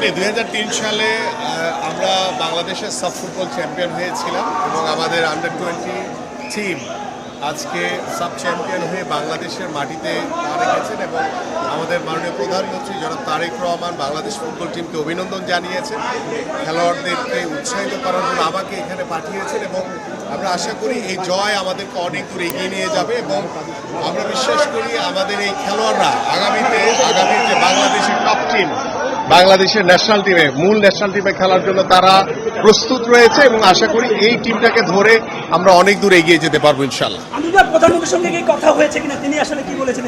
Definitely 2003 সালে আমরা বাংলাদেশের সাব ফুটবল চ্যাম্পিয়ন হয়েছিলাম এবং আমাদের আন্ডার 20 টিম আজকে সাব চ্যাম্পিয়ন হয়ে বাংলাদেশের মাটিতে পা রেখেছেন এবং আমাদের মাননীয় প্রধানমন্ত্রী জনাব তারেক রহমান বাংলাদেশ ফুটবল টিমকে অভিনন্দন জানিয়েছেন, খেলোয়াড়দেরকে উৎসাহিত করার জন্য আমাকে এখানে পাঠিয়েছেন এবং আমরা আশা করি এই জয় আমাদেরকে অনেক দূর এগিয়ে নিয়ে যাবে এবং আমরা বিশ্বাস করি আমাদের এই খেলোয়াড়রা আগামী যে বাংলাদেশের টপ টিম, বাংলাদেশের ন্যাশনাল টিমে মূল ন্যাশনাল টিমে খেলার জন্য তারা প্রস্তুত রয়েছে এবং আশা করি এই টিমটাকে ধরে আমরা অনেক দূর এগিয়ে যেতে পারবো ইনশাল্লাহ। প্রধানমন্ত্রীর সঙ্গে কি কথা হয়েছে কিনা, তিনি আসলে কি বলেছেন?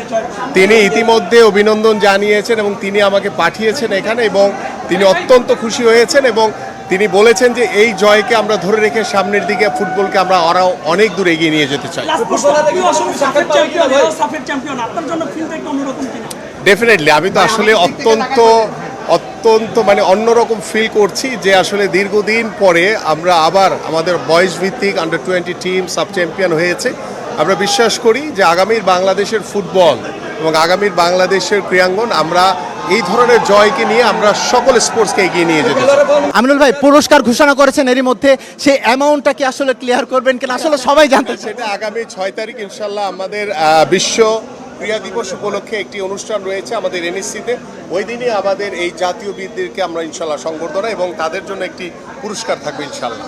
তিনি ইতিমধ্যে অভিনন্দন জানিয়েছেন এবং তিনি আমাকে পাঠিয়েছেন এখানে এবং তিনি অত্যন্ত খুশি হয়েছেন এবং তিনি বলেছেন যে এই জয়কে আমরা ধরে রেখে সামনের দিকে ফুটবলকে আমরা আরও অনেক দূর এগিয়ে নিয়ে যেতে চাই। ডেফিনেটলি আমি তো আসলে অত্যন্ত মানে অন্যরকম ফিল করছি যে আসলে দীর্ঘদিন পরে আমরা আবার আমাদের বয়স ভিত্তিক আন্ডার 20 টিম সাব চ্যাম্পিয়ন হয়েছে। আমরা বিশ্বাস করি যে আগামীর বাংলাদেশের ফুটবল এবং আগামীর বাংলাদেশের ক্রীড়াঙ্গন আমরা এই ধরনের জয়কে নিয়ে আমরা সকল স্পোর্টসকে এগিয়ে নিয়ে যেতে চাই। আমিনুল ভাই পুরস্কার ঘোষণা করেছেন, এরই মধ্যে সেই অ্যামাউন্টটা কি আসলে ক্লিয়ার করবেন কিনা আসলে সবাই জানতে চায়। সেটা আগামী 6 তারিখ ইনশাল্লাহ আমাদের বিশ্ব ক্রীড়া দিবস উপলক্ষে একটি অনুষ্ঠান রয়েছে আমাদের এনএসসিতে। ওই দিনই আমাদের এই জাতীয় বীরদেরকে আমরা ইনশাল্লাহ সংবর্ধনা এবং তাদের জন্য একটি পুরস্কার থাকবে ইনশাল্লাহ।